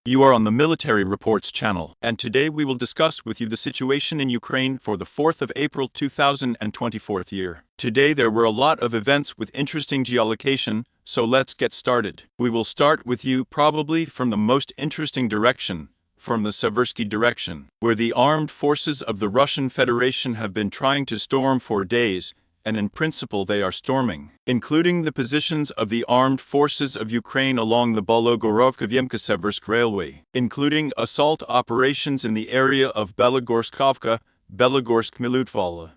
You are on the Military Reports channel, and today we will discuss with you the situation in Ukraine for the 4th of April 2024 year. Today there were a lot of events with interesting geolocation, so let's get started. We will start with you probably from the most interesting direction, from the Seversky direction, where the armed forces of the Russian Federation have been trying to storm for days, and in principle they are storming, including the positions of the armed forces of Ukraine along the Bologorovka-Vyemka-Seversk railway, including assault operations in the area of Belogorsk-Kavka, Belogorsk-Milutvala.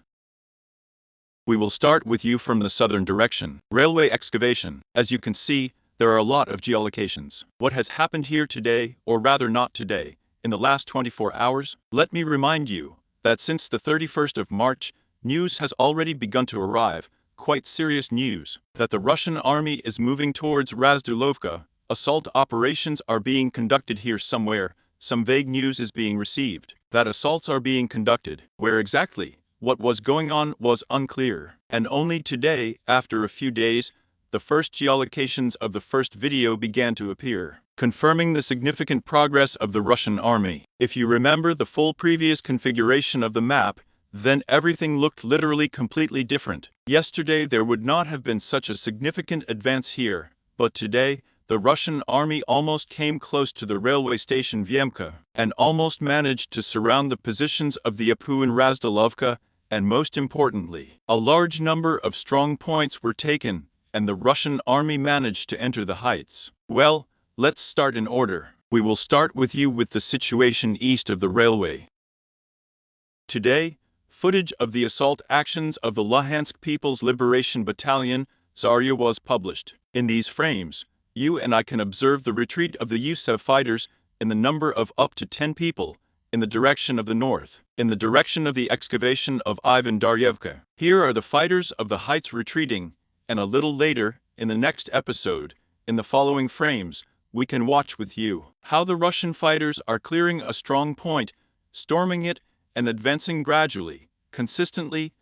We will start with you from the southern direction. Railway excavation. As you can see, there are a lot of geolocations. What has happened here today, or rather not today, in the last 24 hours? Let me remind you that since the 31st of March, news has already begun to arrive, quite serious news, that the Russian army is moving towards Razdulovka. Assault operations are being conducted here somewhere. Some vague news is being received that assaults are being conducted. Where exactly? What was going on was unclear. And only today, after a few days, the first geolocations of the first video began to appear, confirming the significant progress of the Russian army. If you remember the full previous configuration of the map, then everything looked literally completely different. Yesterday there would not have been such a significant advance here, but today, the Russian army almost came close to the railway station Vyemka, and almost managed to surround the positions of the Apu and Razdulovka, and most importantly, a large number of strong points were taken, and the Russian army managed to enter the heights. Well, let's start in order. We will start with you with the situation east of the railway. Today, footage of the assault actions of the Luhansk People's Liberation Battalion, Zarya, was published. In these frames, you and I can observe the retreat of the USEV fighters in the number of up to 10 people, in the direction of the north, in the direction of the excavation of Ivan Daryevka. Here are the fighters of the heights retreating, and a little later, in the next episode, in the following frames, we can watch with you how the Russian fighters are clearing a strong point, storming it, and advancing gradually, consistently,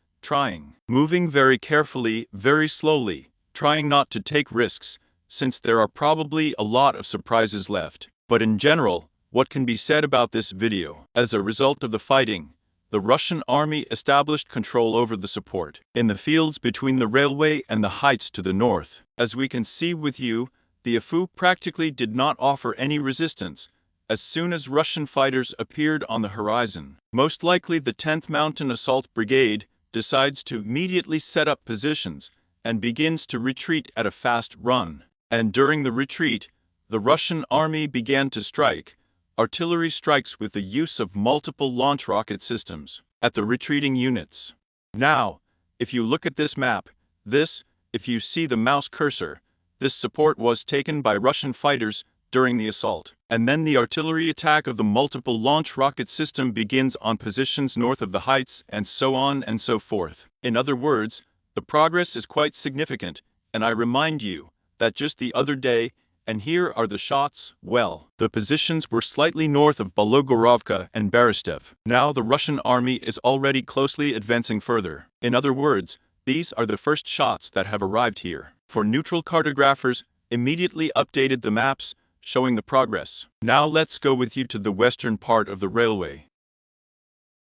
moving very carefully, very slowly, trying not to take risks, since there are probably a lot of surprises left. But in general, what can be said about this video? As a result of the fighting, the Russian army established control over the support in the fields between the railway and the heights to the north. As we can see with you, the Afu practically did not offer any resistance, as soon as Russian fighters appeared on the horizon. Most likely the 10th Mountain Assault Brigade decides to immediately set up positions and begins to retreat at a fast run. And during the retreat, the Russian army began to strike artillery strikes with the use of multiple launch rocket systems at the retreating units. Now, if you look at this map, if you see the mouse cursor, this support was taken by Russian fighters during the assault, and then the artillery attack of the multiple launch rocket system begins on positions north of the heights, and so on and so forth. In other words, the progress is quite significant, and I remind you that just the other day, and here are the shots, well, the positions were slightly north of Bologorovka and Berestev. Now the Russian army is already closely advancing further. In other words, these are the first shots that have arrived here. For neutral cartographers, immediately updated the maps, showing the progress. Now let's go with you to the western part of the railway.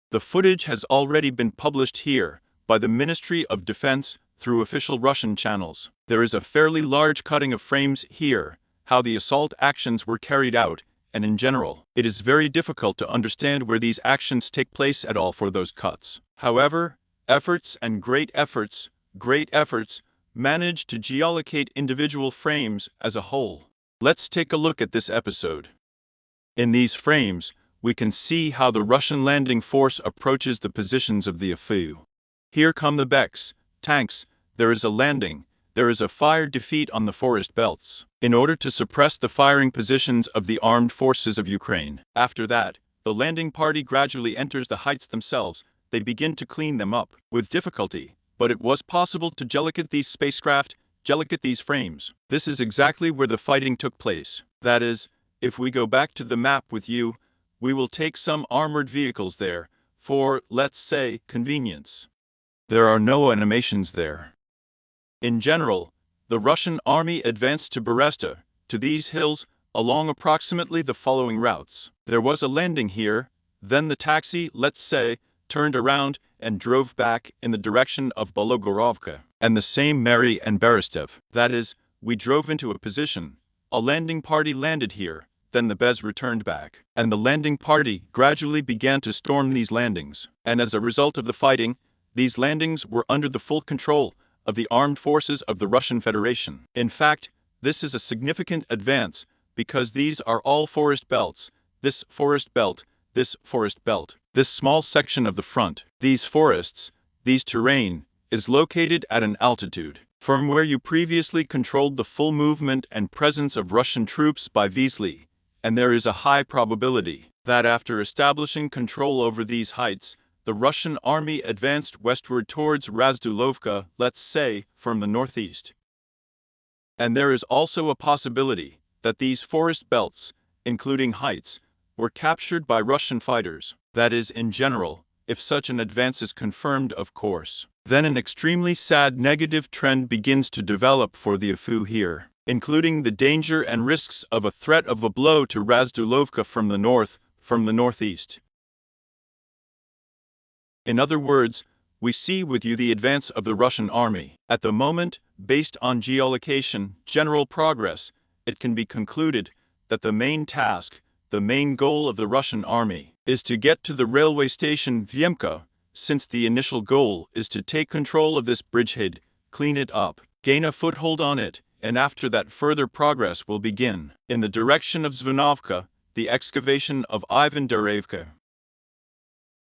The footage has already been published here by the Ministry of Defense through official Russian channels. There is a fairly large cutting of frames here, how the assault actions were carried out, and in general, it is very difficult to understand where these actions take place at all for those cuts. However, efforts and great efforts, managed to geolocate individual frames as a whole. Let's take a look at this episode. In these frames, we can see how the Russian landing force approaches the positions of the Afu. Here come the Beks, tanks, there is a landing, there is a fire defeat on the forest belts, in order to suppress the firing positions of the armed forces of Ukraine. After that, the landing party gradually enters the heights themselves, they begin to clean them up, with difficulty, but it was possible to geolocate these spacecraft, geolocate these frames. This is exactly where the fighting took place. That is, if we go back to the map with you, we will take some armored vehicles there, for, let's say, convenience. There are no animations there. In general, the Russian army advanced to Beresta, to these hills, along approximately the following routes. There was a landing here, then the taxi, let's say, turned around and drove back in the direction of Bologorovka. And the same Mary and Berestev. That is, we drove into a position. A landing party landed here, then the Bez returned back. And the landing party gradually began to storm these landings. And as a result of the fighting, these landings were under the full control of the armed forces of the Russian Federation. In fact, this is a significant advance because these are all forest belts. This forest belt, this forest belt, this small section of the front, these forests, these terrain, is located at an altitude from where you previously controlled the full movement and presence of Russian troops by Vizly, and there is a high probability that after establishing control over these heights, the Russian army advanced westward towards Razdulovka, let's say, from the northeast. And there is also a possibility that these forest belts, including heights, were captured by Russian fighters. That is, in general, if such an advance is confirmed, of course. Then an extremely sad negative trend begins to develop for the AFU here, including the danger and risks of a threat of a blow to Razdulovka from the north, from the northeast. In other words, we see with you the advance of the Russian army. At the moment, based on geolocation, general progress, it can be concluded that the main task, the main goal of the Russian army, is to get to the railway station Vyemka, since the initial goal is to take control of this bridgehead, clean it up, gain a foothold on it, and after that further progress will begin. In the direction of Zvinovka, the excavation of Ivan Derevka.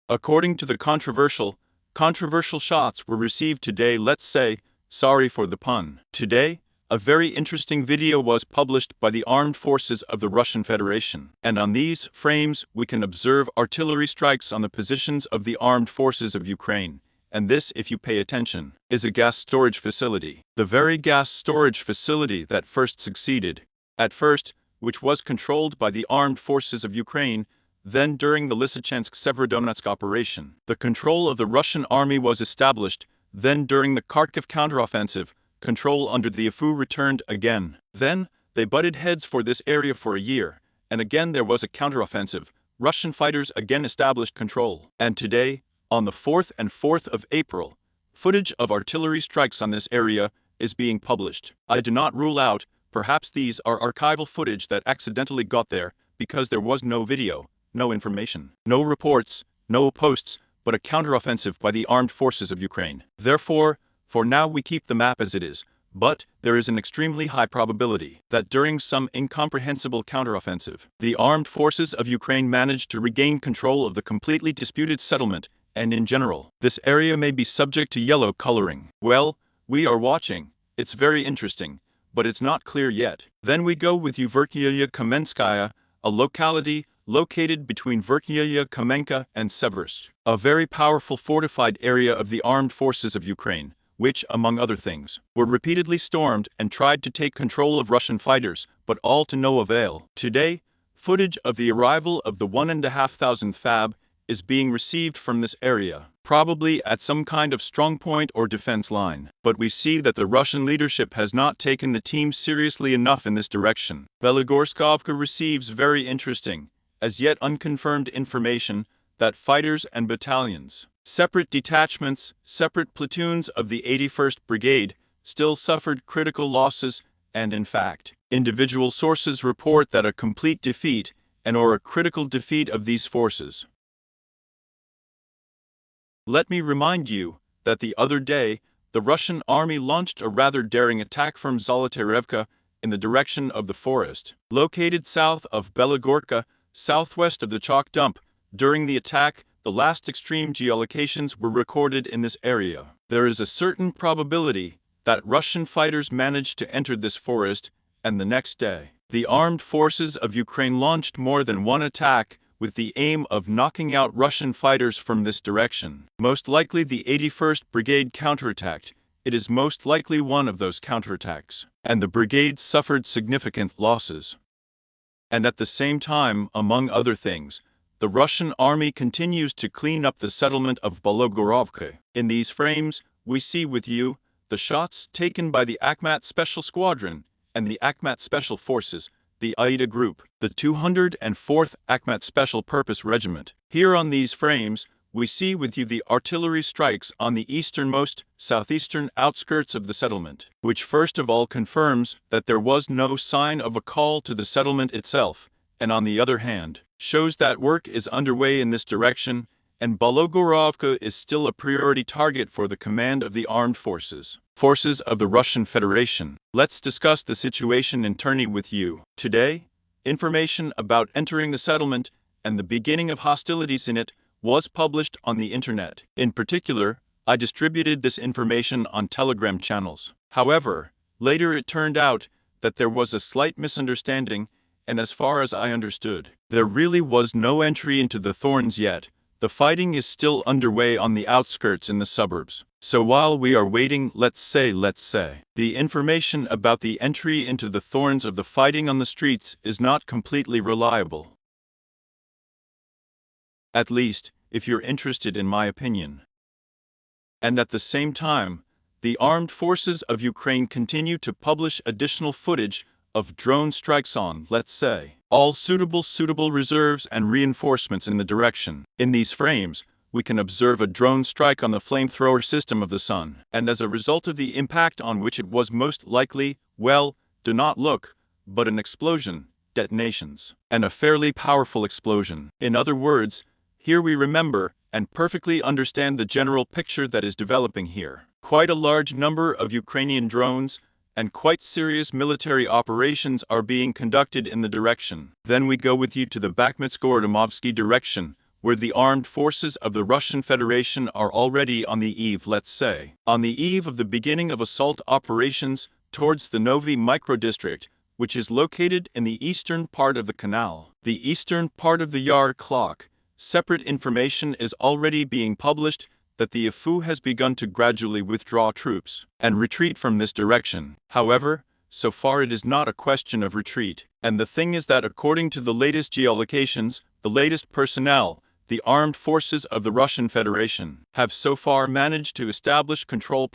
According to the controversial shots were received today, let's say, sorry for the pun. Today, a very interesting video was published by the armed forces of the Russian Federation. And on these frames, we can observe artillery strikes on the positions of the armed forces of Ukraine. And this, if you pay attention, is a gas storage facility. The very gas storage facility that first succeeded, at first, which was controlled by the armed forces of Ukraine, then during the Lysychansk-Severodonetsk operation. The control of the Russian army was established, then during the Kharkiv counteroffensive, control under the AFU returned again. Then, they butted heads for this area for a year, and again there was a counteroffensive. Russian fighters again established control. And today, on the 4th of April, footage of artillery strikes on this area is being published. I do not rule out, perhaps these are archival footage that accidentally got there, because there was no video, no information, no reports, no posts, but a counteroffensive by the armed forces of Ukraine. Therefore, for now we keep the map as it is, but there is an extremely high probability that during some incomprehensible counteroffensive, the armed forces of Ukraine managed to regain control of the completely disputed settlement, and in general, this area may be subject to yellow coloring. Well, we are watching. It's very interesting, but it's not clear yet. Then we go with Verkhnaya Kamenskaya, a locality located between Verkhnaya Kamenka and Seversk, a very powerful fortified area of the armed forces of Ukraine, which, among other things, were repeatedly stormed and tried to take control of Russian fighters, but all to no avail. Today, footage of the arrival of the 1,500 FAB is being received from this area, probably at some kind of strongpoint or defense line. But we see that the Russian leadership has not taken the team seriously enough in this direction. Belagorskovka receives very interesting, as yet unconfirmed information that fighters and battalions, separate detachments, separate platoons of the 81st Brigade, still suffered critical losses, and in fact, individual sources report that a complete defeat and/or a critical defeat of these forces. Let me remind you that the other day, the Russian army launched a rather daring attack from Zolotarevka in the direction of the forest, located south of Belogorka, southwest of the chalk dump. During the attack, the last extreme geolocations were recorded in this area. There is a certain probability that Russian fighters managed to enter this forest, and the next day, the armed forces of Ukraine launched more than one attack with the aim of knocking out Russian fighters from this direction. Most likely the 81st Brigade counterattacked. It is most likely one of those counterattacks, and the brigade suffered significant losses. And at the same time, among other things, the Russian army continues to clean up the settlement of Bologorovka. In these frames, we see with you the shots taken by the Akhmat Special Squadron and the Akhmat Special Forces the Aida Group, the 204th Akhmat Special Purpose Regiment. Here on these frames, we see with you the artillery strikes on the easternmost, southeastern outskirts of the settlement, which first of all confirms that there was no sign of a call to the settlement itself, and on the other hand, shows that work is underway in this direction, and Bologorovka is still a priority target for the command of the armed forces of the Russian Federation. Let's discuss the situation in Terny with you. Today, information about entering the settlement and the beginning of hostilities in it was published on the internet. In particular, I distributed this information on Telegram channels. However, later it turned out that there was a slight misunderstanding, and as far as I understood, there really was no entry into the Thorns yet. The fighting is still underway on the outskirts in the suburbs. So while we are waiting, let's say, the information about the entry into the Thorns of the fighting on the streets is not completely reliable. At least, if you're interested in my opinion. And at the same time, the armed forces of Ukraine continue to publish additional footage of drone strikes on, let's say, all suitable reserves and reinforcements in the direction. In these frames, we can observe a drone strike on the flamethrower system of the Sun, and as a result of the impact on which it was most likely, well, do not look, but an explosion, detonations, and a fairly powerful explosion. In other words, here we remember and perfectly understand the general picture that is developing here. Quite a large number of Ukrainian drones and quite serious military operations are being conducted in the direction. Then we go with you to the Bakhmutsk-Artemovsky direction, where the armed forces of the Russian Federation are already on the eve, let's say, on the eve of the beginning of assault operations towards the Novi microdistrict, which is located in the eastern part of the canal, the eastern part of the Yar Clock. Separate information is already being published that the AFU has begun to gradually withdraw troops and retreat from this direction. However, so far it is not a question of retreat. And the thing is that according to the latest geolocations, the latest personnel, the armed forces of the Russian Federation have so far managed to establish control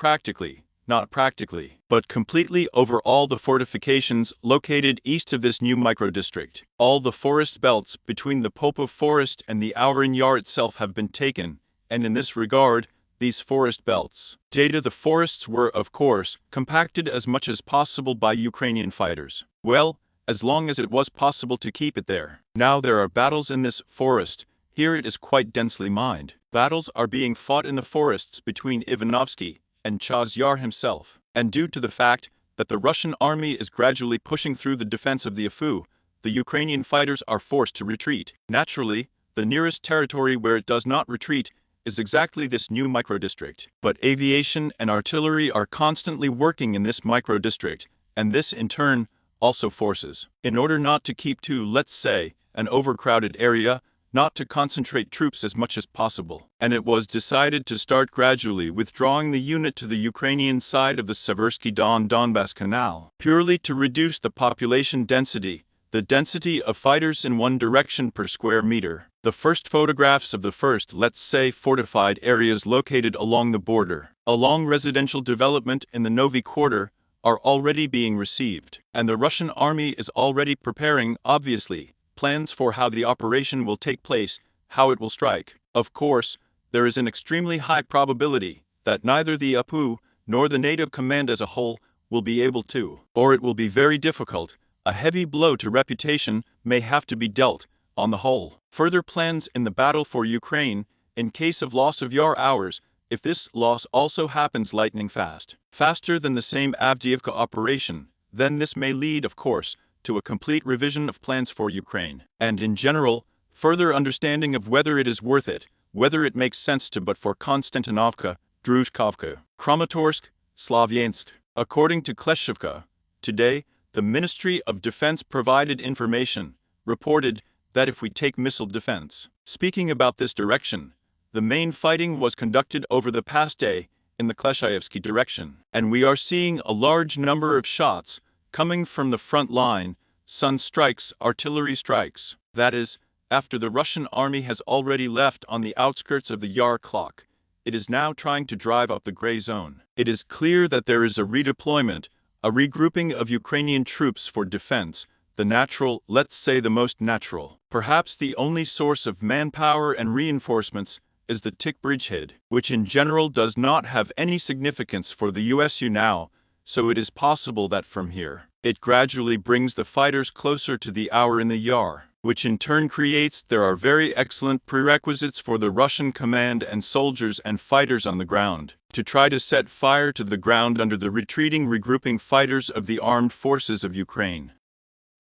not practically, but completely over all the fortifications located east of this new microdistrict. All the forest belts between the Popov Forest and the Aurin Yar itself have been taken, and in this regard, these forest belts, the forests were, of course, compacted as much as possible by Ukrainian fighters. Well, as long as it was possible to keep it there. Now there are battles in this forest. Here it is quite densely mined. Battles are being fought in the forests between Ivanovsky and Chaz Yar himself. And due to the fact that the Russian army is gradually pushing through the defense of the AFU, the Ukrainian fighters are forced to retreat. Naturally, the nearest territory where it does not retreat is exactly this new microdistrict. But aviation and artillery are constantly working in this microdistrict, and this in turn also forces, in order not to keep to, let's say, an overcrowded area, not to concentrate troops as much as possible. And it was decided to start gradually withdrawing the unit to the Ukrainian side of the Seversky Don-Donbass Canal, purely to reduce the population density, the density of fighters in one direction per square meter. The first photographs of the first, let's say, fortified areas located along the border, along residential development in the Novi Quarter, are already being received, and the Russian army is already preparing, obviously, plans for how the operation will take place, how it will strike. Of course, there is an extremely high probability that neither the APU nor the NATO command as a whole will be able to, or it will be very difficult. A heavy blow to reputation may have to be dealt, on the whole. Further plans in the battle for Ukraine, in case of loss of Yar hours, if this loss also happens lightning fast, faster than the same Avdiivka operation, then this may lead, of course, to a complete revision of plans for Ukraine, and in general, further understanding of whether it is worth it, whether it makes sense to but for Konstantinovka, Druzhkovka, Kramatorsk, Slavyansk. According to Kleshchevka, today, the Ministry of Defense provided information, reported that if we take missile defense. Speaking about this direction, the main fighting was conducted over the past day in the Kleshchevsky direction, and we are seeing a large number of shots coming from the front line, sun strikes, artillery strikes. That is, after the Russian army has already left on the outskirts of the Yar Clock, it is now trying to drive up the gray zone. It is clear that there is a redeployment, a regrouping of Ukrainian troops for defense, the natural, let's say the most natural, perhaps the only source of manpower and reinforcements, is the Tik bridgehead, which in general does not have any significance for the USU now, so it is possible that from here, it gradually brings the fighters closer to the hour in the Yar, which in turn creates there are very excellent prerequisites for the Russian command and soldiers and fighters on the ground, to try to set fire to the ground under the retreating regrouping fighters of the armed forces of Ukraine.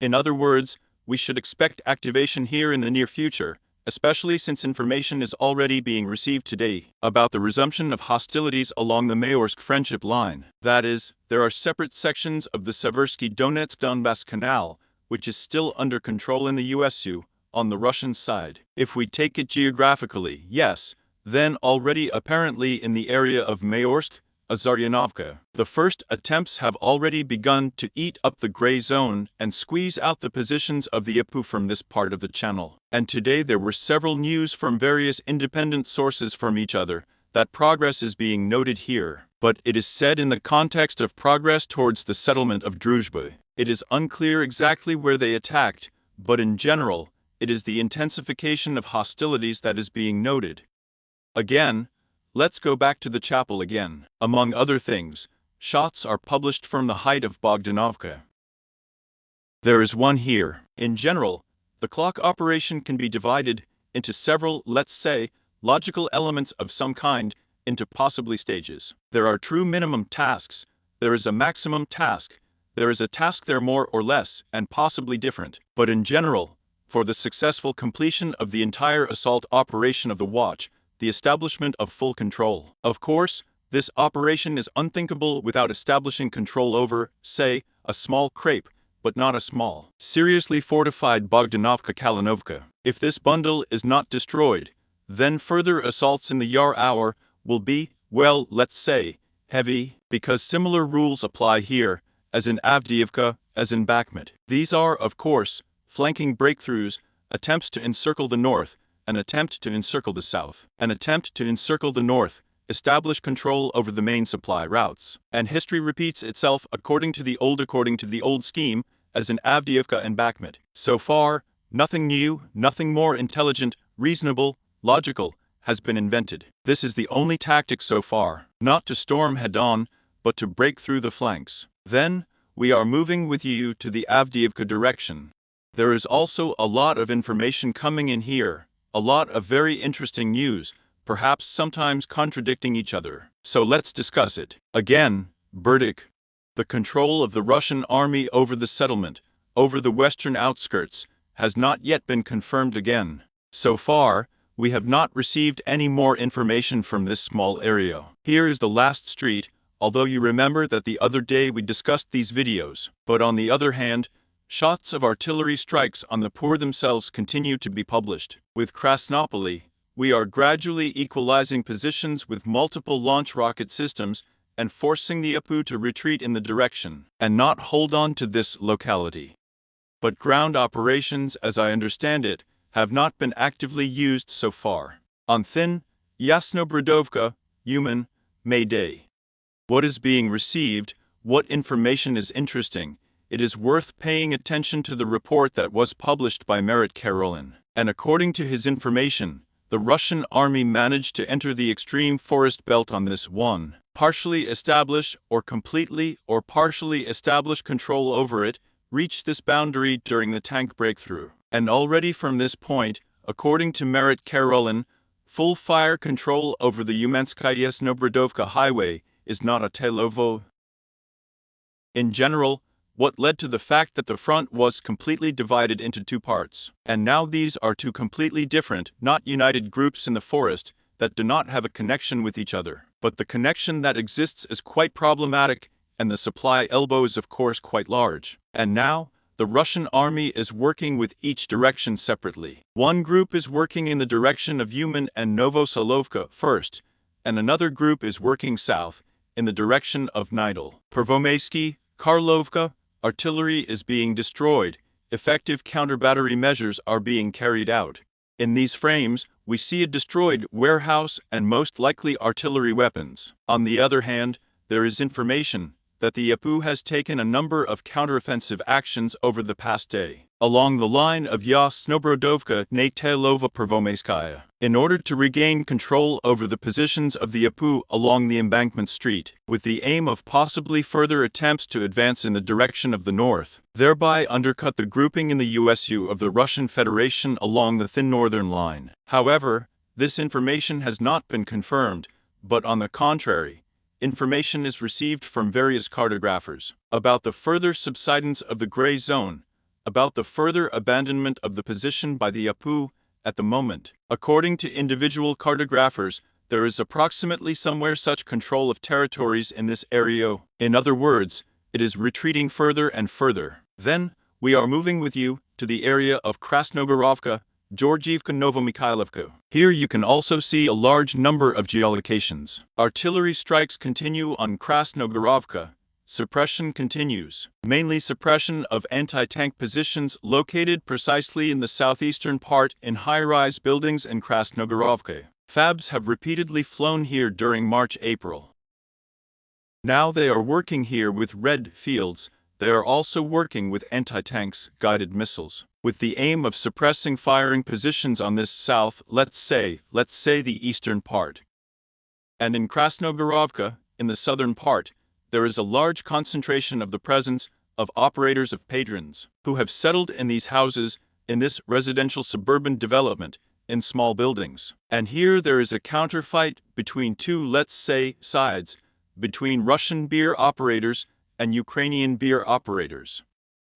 In other words, we should expect activation here in the near future, especially since information is already being received today about the resumption of hostilities along the Mayorsk Friendship Line. That is, there are separate sections of the Seversky Donetsk-Donbass Canal, which is still under control in the USU, on the Russian side. If we take it geographically, yes, then already apparently in the area of Mayorsk, Azaryanovka, the first attempts have already begun to eat up the gray zone and squeeze out the positions of the APU from this part of the channel. And today there were several news from various independent sources from each other that progress is being noted here, but it is said in the context of progress towards the settlement of Druzhba. It is unclear exactly where they attacked, but in general, it is the intensification of hostilities that is being noted. Again, let's go back to the chapel again. Among other things, shots are published from the height of Bogdanovka. There is one here. In general, the clock operation can be divided into several, let's say, logical elements of some kind, into possibly stages. There are true minimum tasks, there is a maximum task, there is a task there more or less, and possibly different. But in general, for the successful completion of the entire assault operation of the watch, the establishment of full control. Of course, this operation is unthinkable without establishing control over, say, a small crepe, but not a small, seriously fortified Bogdanovka-Kalinovka. If this bundle is not destroyed, then further assaults in the Yar hour will be, well, let's say, heavy, because similar rules apply here, as in Avdiivka, as in Bakhmut. These are, of course, flanking breakthroughs, attempts to encircle the north, an attempt to encircle the south, an attempt to encircle the north, establish control over the main supply routes. And history repeats itself according to the old scheme, as in Avdiivka and Bakhmut. So far, nothing new, nothing more intelligent, reasonable, logical, has been invented. This is the only tactic so far, not to storm head-on, but to break through the flanks. Then, we are moving with you to the Avdiivka direction. There is also a lot of information coming in here, a lot of very interesting news, perhaps sometimes contradicting each other. So let's discuss it. Again, Burdik. The control of the Russian army over the settlement, over the western outskirts, has not yet been confirmed again. So far, we have not received any more information from this small area. Here is the last street, although you remember that the other day we discussed these videos. But on the other hand, shots of artillery strikes on the Pour themselves continue to be published. With Krasnopoly, we are gradually equalizing positions with multiple launch rocket systems and forcing the APU to retreat in the direction and not hold on to this locality. But ground operations, as I understand it, have not been actively used so far. On Thin, Yasnobrodovka, Uman, Mayday. What is being received, what information is interesting, it is worth paying attention to the report that was published by Merit Karolin. And according to his information, the Russian army managed to enter the extreme forest belt on this one, partially establish or completely or partially establish control over it, reach this boundary during the tank breakthrough. And already from this point, according to Merit Karolin, full fire control over the Umanskaya-Snobrodovka highway is not a telovo. In general, what led to the fact that the front was completely divided into two parts. And now these are two completely different, not united groups in the forest that do not have a connection with each other. But the connection that exists is quite problematic, and the supply elbow is of course quite large. And now, the Russian army is working with each direction separately. One group is working in the direction of Uman and Novosolovka first, and another group is working south, in the direction of Nidal. Pervomaysky, Karlovka, artillery is being destroyed, effective counter-battery measures are being carried out. In these frames, we see a destroyed warehouse and most likely artillery weapons. On the other hand, there is information, that the APU has taken a number of counteroffensive actions over the past day, along the line of Yasnobrodovka Natelova Pervomeyskaya, in order to regain control over the positions of the APU along the Embankment Street, with the aim of possibly further attempts to advance in the direction of the north, thereby undercut the grouping in the USU of the Russian Federation along the thin northern line. However, this information has not been confirmed, but on the contrary, information is received from various cartographers about the further subsidence of the gray zone, about the further abandonment of the position by the APU at the moment. According to individual cartographers, there is approximately somewhere such control of territories in this area. In other words, it is retreating further and further. Then, we are moving with you to the area of Krasnogorovka, Georgievka, Novomikhailivka. Here you can also see a large number of geolocations. Artillery strikes continue on Krasnogorovka. Suppression continues, mainly suppression of anti-tank positions located precisely in the southeastern part in high-rise buildings in Krasnogorovka. FABs have repeatedly flown here during March-April. Now they are working here with red fields. They are also working with anti-tanks, guided missiles, with the aim of suppressing firing positions on this south, let's say the eastern part. And in Krasnogorovka, in the southern part, there is a large concentration of the presence of operators of Padrins, who have settled in these houses, in this residential suburban development, in small buildings. And here there is a counterfight between two, let's say, sides, between Russian beer operators and Ukrainian beer operators.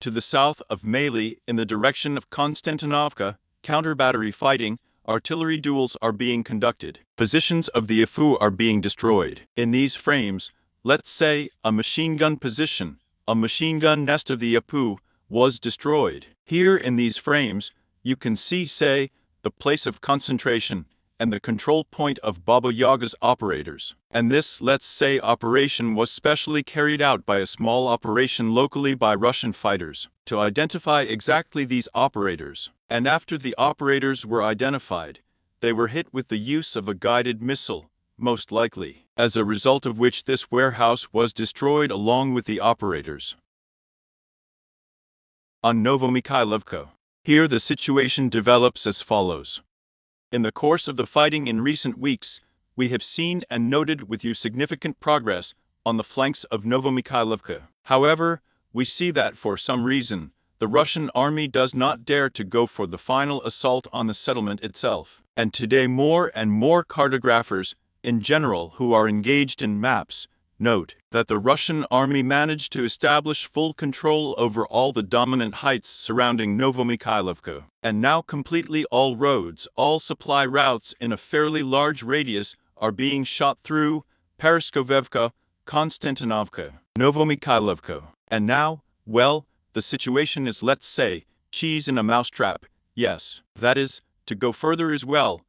To the south of Maly, in the direction of Konstantinovka, counter-battery fighting, artillery duels are being conducted. Positions of the APU are being destroyed. In these frames, let's say, a machine gun position, a machine gun nest of the APU, was destroyed. Here in these frames, you can see, say, the place of concentration and the control point of Baba Yaga's operators. And this, let's say, operation was specially carried out by a small operation locally by Russian fighters to identify exactly these operators. And after the operators were identified, they were hit with the use of a guided missile, most likely, as a result of which this warehouse was destroyed along with the operators. On Novomikhailivka, here the situation develops as follows. In the course of the fighting in recent weeks, we have seen and noted with you significant progress on the flanks of Novomikhailivka. However, we see that for some reason, the Russian army does not dare to go for the final assault on the settlement itself. And today more and more cartographers, in general, who are engaged in maps, note that the Russian army managed to establish full control over all the dominant heights surrounding Novomikhailivka, and now completely all roads, all supply routes in a fairly large radius are being shot through Pereskovevka, Konstantinovka, Novomikhailivka. And now, well, the situation is, let's say, cheese in a mousetrap. Yes, that is, to go further as well,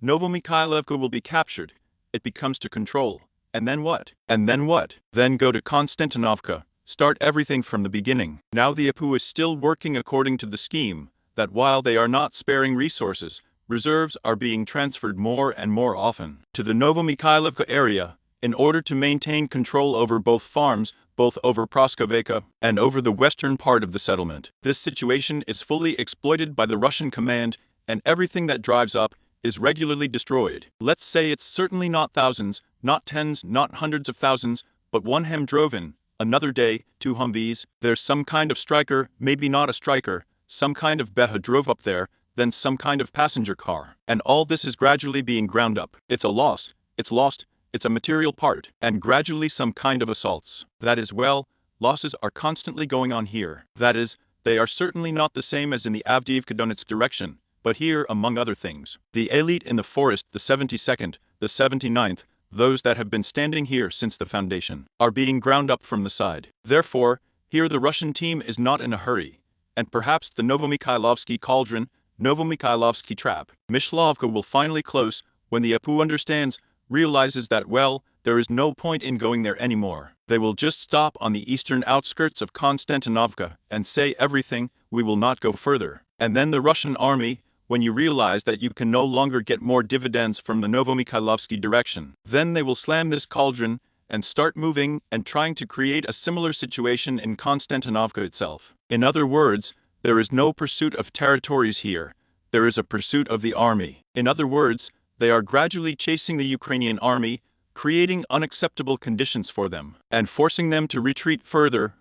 Novomikhailivka will be captured. It becomes to control. And then what? And then what? Then go to Konstantinovka, start everything from the beginning. Now the APU is still working according to the scheme, that while they are not sparing resources, reserves are being transferred more and more often to the Novomikhailivka area, in order to maintain control over both farms, both over Proskoveka and over the western part of the settlement. This situation is fully exploited by the Russian command, and everything that drives up is regularly destroyed. Let's say it's certainly not thousands, not tens, not hundreds of thousands, but one Hem drove in, another day, 2 Humvees, there's some kind of striker, maybe not a striker, some kind of Beha drove up there, then some kind of passenger car. And all this is gradually being ground up. It's a loss, it's lost, it's a material part, and gradually some kind of assaults. That is, well, losses are constantly going on here. That is, they are certainly not the same as in the Avdiivka-Donetsk direction, but here, among other things, the elite in the forest, the 72nd, the 79th, those that have been standing here since the foundation, are being ground up from the side. Therefore, here the Russian team is not in a hurry, and perhaps the Novomikhailovsky cauldron, Novomikhailovsky trap, Mishlovka will finally close when the APU understands, realizes that, well, there is no point in going there anymore. They will just stop on the eastern outskirts of Konstantinovka and say everything, we will not go further. And then the Russian army, when you realize that you can no longer get more dividends from the Novomikhailovsky direction, then they will slam this cauldron and start moving and trying to create a similar situation in Konstantinovka itself. In other words, there is no pursuit of territories here, there is a pursuit of the army. In other words, they are gradually chasing the Ukrainian army, creating unacceptable conditions for them, and forcing them to retreat further,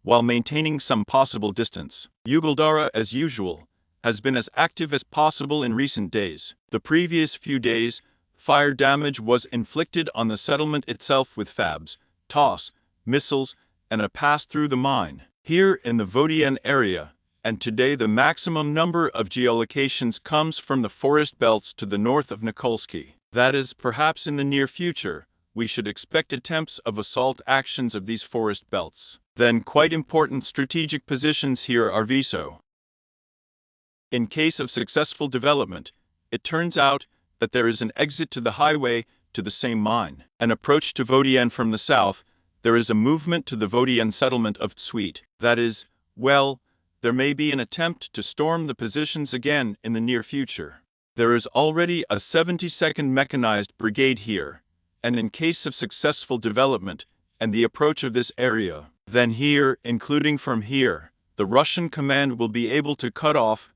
while maintaining some possible distance. Yugoldara, as usual, has been as active as possible in recent days. The previous few days, fire damage was inflicted on the settlement itself with FABs, TOS, missiles, and a pass through the mine. Here in the Vodiane area, and today the maximum number of geolocations comes from the forest belts to the north of Nikolsky. That is, perhaps in the near future, we should expect attempts of assault actions of these forest belts. Then quite important strategic positions here are Viso. In case of successful development, it turns out that there is an exit to the highway to the same mine, an approach to Vodiane from the south. There is a movement to the Vodiane settlement of Sweet. That is, well, there may be an attempt to storm the positions again in the near future. There is already a 72nd Mechanized Brigade here, and in case of successful development and the approach of this area, then here, including from here, the Russian command will be able to cut off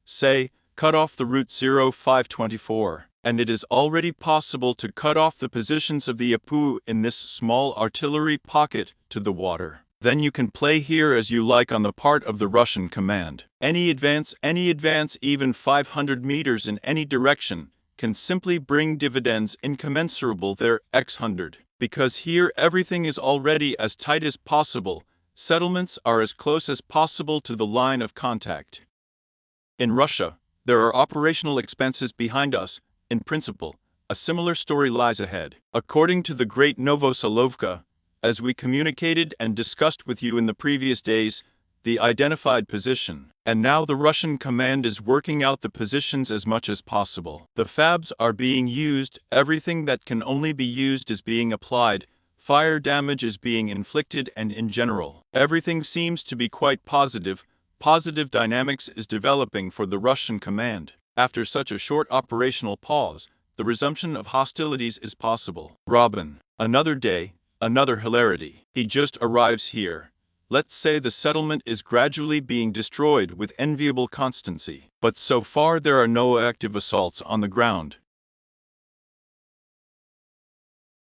the route 0524. And it is already possible to cut off the positions of the Apu in this small artillery pocket to the water. Then you can play here as you like on the part of the Russian command. Any advance even 500 meters in any direction, can simply bring dividends incommensurable there x100. Because here everything is already as tight as possible, settlements are as close as possible to the line of contact. In Russia, there are operational expenses behind us. In principle, a similar story lies ahead. According to the Great Novosolovka, as we communicated and discussed with you in the previous days, the identified position, and now the Russian command is working out the positions as much as possible. The FABs are being used, everything that can only be used is being applied, fire damage is being inflicted, and in general, everything seems to be quite positive. Positive dynamics is developing for the Russian command. After such a short operational pause, the resumption of hostilities is possible. Robin, another day, another hilarity. He just arrives here. Let's say the settlement is gradually being destroyed with enviable constancy. But so far there are no active assaults on the ground.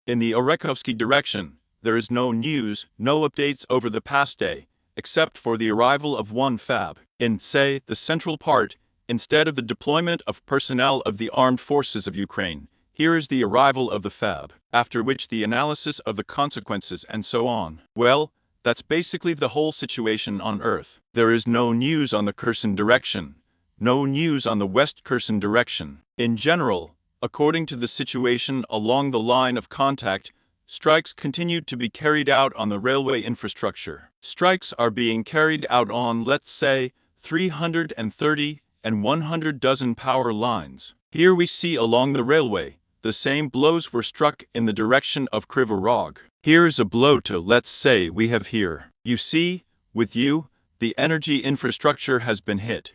In the Orekhovsky direction, there is no news, no updates over the past day, except for the arrival of one FAB. In, say, the central part, instead of the deployment of personnel of the armed forces of Ukraine, here is the arrival of the FAB, after which the analysis of the consequences and so on. Well, that's basically the whole situation on Earth. There is no news on the Kherson direction, no news on the West Kherson direction. In general, according to the situation along the line of contact, strikes continue to be carried out on the railway infrastructure. Strikes are being carried out on, let's say, 330 and 100 dozen power lines. Here we see along the railway, the same blows were struck in the direction of Kryvyi Rog. Here is a blow to, let's say, we have here. You see, with you, the energy infrastructure has been hit.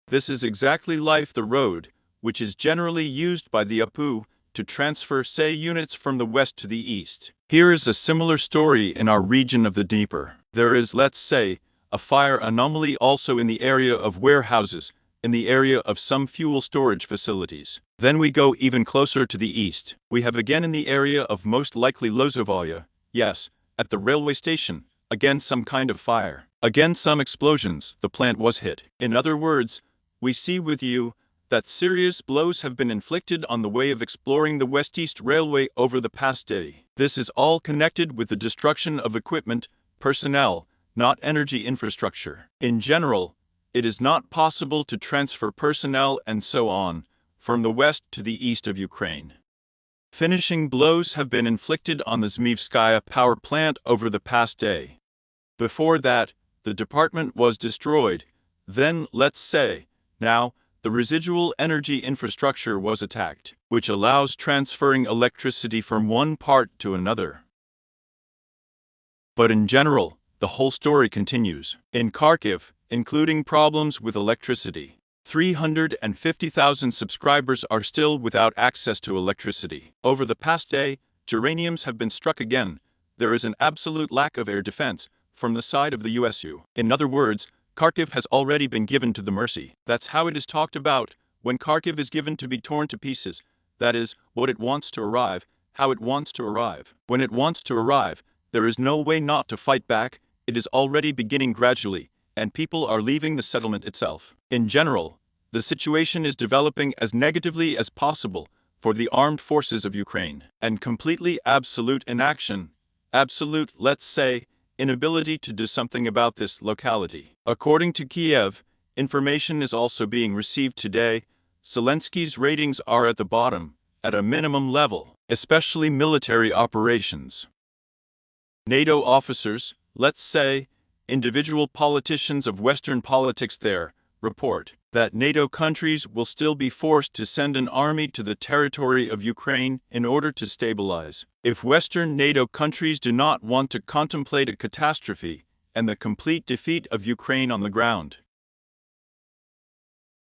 This is exactly like the road, which is generally used by the Apu to transfer, say, units from the west to the east. Here is a similar story in our region of the Dnieper. There is, let's say, a fire anomaly also in the area of warehouses, in the area of some fuel storage facilities. Then we go even closer to the east. We have again in the area of most likely Lozovalia, yes, at the railway station, again some kind of fire. Again some explosions, the plant was hit. In other words, we see with you that serious blows have been inflicted on the way of exploring the West-East Railway over the past day. This is all connected with the destruction of equipment, personnel, not energy infrastructure. In general, it is not possible to transfer personnel and so on from the west to the east of Ukraine. Finishing blows have been inflicted on the Zmyvskaya power plant over the past day. Before that, the department was destroyed. Then, let's say, now, the residual energy infrastructure was attacked, which allows transferring electricity from one part to another. But in general, the whole story continues. In Kharkiv, including problems with electricity. 350,000 subscribers are still without access to electricity. Over the past day, geraniums have been struck again. There is an absolute lack of air defense from the side of the USU. In other words, Kharkiv has already been given to the mercy. That's how it is talked about when Kharkiv is given to be torn to pieces. That is, what it wants to arrive, how it wants to arrive. When it wants to arrive, there is no way not to fight back. It is already beginning gradually, and people are leaving the settlement itself. In general, the situation is developing as negatively as possible for the armed forces of Ukraine, and completely absolute inaction, absolute, let's say, inability to do something about this locality. According to Kiev, information is also being received today. Zelensky's ratings are at the bottom, at a minimum level, especially military operations. NATO officers, let's say, individual politicians of Western politics there, report that NATO countries will still be forced to send an army to the territory of Ukraine in order to stabilize. If Western NATO countries do not want to contemplate a catastrophe and the complete defeat of Ukraine on the ground,